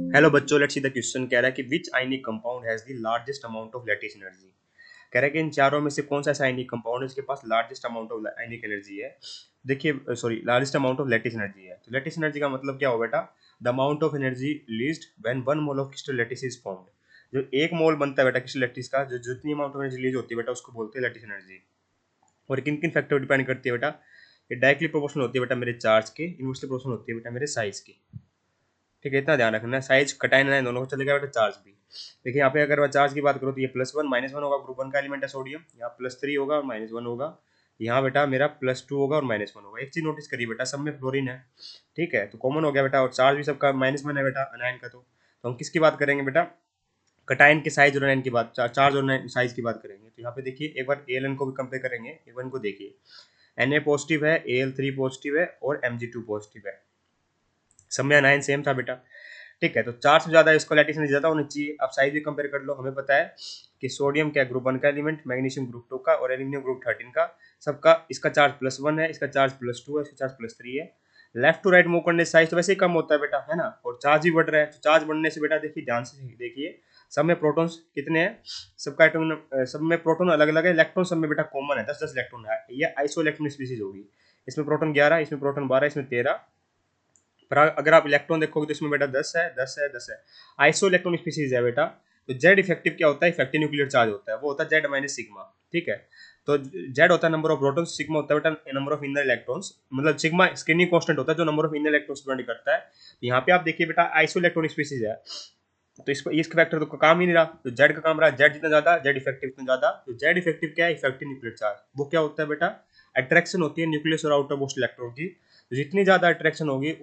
Hello बच्चों, let's see the question. कह रहा है कि which ionic compound has the largest amount of lattice energy. कह रहा है कि इन चारों में से कौन सा ऐसा आयनिक कंपाउंड है जिसके पास largest amount of ionic energy है। देखिए, sorry, largest amount of lattice energy है। तो लैटिस एनर्जी का मतलब क्या हो बेटा? The amount of energy released when 1 mole of crystal lattice is formed. जो 1 मोल बनता है बेटा क्रिस्टल लैटिस का, जो जितनी अमाउंट ऑफ एनर्जी रिलीज होती है बेटा, उसको बोलते हैं लैटिस एनर्जी। और किन किन फैक्टर डिपेंड करती है बेटा? ये डायरेक्टली प्रोपोर्शनल होती है बेटा मेरे चार्ज के, इनवर्सली प्रोपोर्शनल होती है बेटा मेरे साइज की। ठीक है, इतना ध्यान रखना। साइज कटाइन लाइन दोनों को चलेगा बेटा, चार्ज भी। देखिए यहाँ पे अगर मैं चार्ज की बात करूँ तो ये +1 -1 होगा, ग्रुप 1 का एलिमेंट है सोडियम। यहाँ +3 होगा और -1 होगा। यहाँ बेटा मेरा +2 होगा और -1 होगा। एक चीज नोटिस करिए बेटा, सब में फ्लोरीन है। ठीक है, तो कॉमन हो गया बेटा, और चार्ज भी सबका -1 है बेटा अनायन का। तो हम किसकी बात करेंगे बेटा? कटायन के साइज और अनायन की बात, चार्ज और साइज की बात करेंगे। तो यहाँ पे देखिए एक बार एल को भी कंपेयर करेंगे। एक को देखिए, Na पॉजिटिव है, Al3 पॉजिटिव है और Mg2 पॉजिटिव है। सब में अनायन सेम था बेटा। ठीक है, तो 4 से ज्यादा इसको लैटिस एनर्जी ज्यादा होनी चाहिए। आप साइज भी कंपेयर कर लो। हमें पता है कि सोडियम क्या ग्रुप 1 का एलिमेंट, मैग्नीशियम ग्रुप 2 का और एल्यूमिनियम ग्रुप 13 का। सबका इसका चार्ज +1 है, इसका चार्ज +2 है, इसका चार्ज +3 है। लेफ्ट टू राइट मूव करने से साइज तो वैसे ही कम होता है बेटा, है ना। और चार्ज भी बढ़ रहा है। तो चार्ज बढ़ने से बेटा देखिए, ध्यान से देखिए, सब में प्रोटॉन्स कितने हैं? सबका एटॉम, सब में प्रोटॉन अलग अलग है। इलेक्ट्रॉन सब में बेटा कॉमन है, 10-10 इलेक्ट्रॉन है। ये आइसो इलेक्ट्रॉन स्पीसीज होगी। इसमें प्रोटॉन 11, इसमें प्रोटॉन 12, इसमें 13। पर अगर आप इलेक्ट्रॉन देखोगे तो इसमें बेटा 10 है, 10 है, 10 है। आइसो इलेक्ट्रॉन स्पीसीज है बेटा। तो जेड इफेक्टिव क्या होता है? इफेक्टिव न्यूक्लियर चार्ज होता है, वो होता है जेड माइनस सिग्मा। ठीक है, तो जेड होता है नंबर ऑफ प्रोटॉन्स, सिग्मा होता है बेटा नंबर ऑफ इनर इलेक्ट्रॉन्स। मतलब सिग्मा स्क्रीनिंग कांस्टेंट होता है जो number of inner electrons depend करता है। यहाँ पे आप देखिए बेटा, आइसो इलेक्ट्रॉनिक स्पीसीज है। तो इसका फैक्टर तो काम ही नहीं रहा। तो जेड का काम रहा, जेड जितना ज्यादा जेड इफेक्टिव उतना ज्यादा। तो जेड इफेक्टिव क्या है? Effective nuclear charge. वो क्या होता है बेटा? अट्रैक्शन होती है न्यूक्लियस और आउटर मोस्ट इलेक्ट्रॉन की। तो जितनी ज्यादा अट्रैक्शन होगी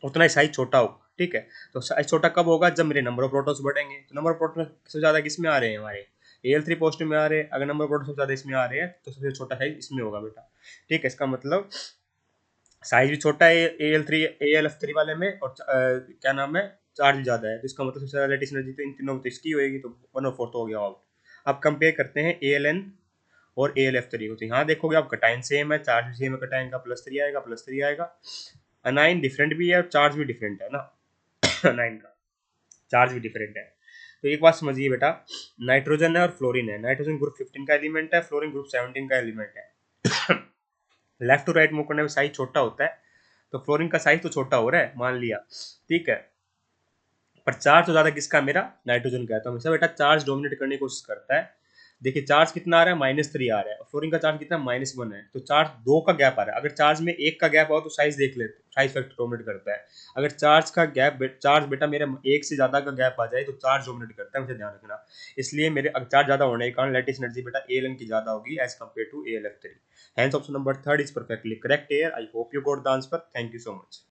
उतना ही साइज छोटा होगा। ठीक है, तो साइज छोटा कब होगा? जब मेरे नंबर ऑफ प्रोटॉन्स बढ़ेंगे। तो नंबर ऑफ प्रोटॉन्स सबसे ज्यादा किस में आ रहे हैं? हमारे Al3 पॉजिटिव में आ रहे हैं। अगर नंबर ऑफ प्रोटॉन्स सबसे ज्यादा इसमें आ रहे हैं तो सबसे छोटा साइज इसमें होगा बेटा। ठीक है, इसका मतलब साइज भी छोटा है Al3 Alf3 वाले में, और क्या नाम है, चार्ज भी ज्यादा है। तो इसका मतलब सबसे ज्यादा लेटेस्ट एनर्जी तो इन तीनों में तो इसकी होगी। तो 1/4 हो गया आउट। अब कंपेयर करते हैं Aln और Alf3 को। तो यहाँ देखोगे आप, कटाइन सेम है, चार्ज भी सेम है। कटाइन का +3 आएगा, +3 आएगा। अनाइन डिफरेंट भी है और चार्ज भी डिफरेंट है ना। अनाइन का चार्ज भी डिफरेंट है। तो एक बात समझिए बेटा, नाइट्रोजन है और फ्लोरीन है। नाइट्रोजन ग्रुप 15 का एलिमेंट है, फ्लोरीन ग्रुप 17 का एलिमेंट है। लेफ्ट टू राइट मूव करने में साइज छोटा होता है। तो फ्लोरीन का साइज तो छोटा हो रहा है, मान लिया। ठीक है, पर चार्ज तो ज्यादा किसका? मेरा नाइट्रोजन का है। तो हमेशा बेटा चार्ज डोमिनेट करने की कोशिश करता है। देखिए चार्ज कितना आ रहा है? -3 आ रहा है। फ्लोरीन का चार्ज कितना? -1 है। तो चार्ज 2 का गैप आ रहा है। अगर चार्ज में 1 का गैप हो तो साइज देख लेते, साइज फैक्टर डोमिनेट करता है। अगर चार्ज का गैप, चार्ज बेटा मेरे 1 से ज्यादा का गैप आ जाए तो चार्ज डोमिनेट करता है, मुझे ध्यान रखना। इसलिए मेरे चार्ज ज्यादा होने के कारण लेटिस एनर्जी बेटा Aln की ज्यादा होगी as compared to Alf3। Hence option number 3 is perfectly correct here. I hope you got the answer. Thank you so much.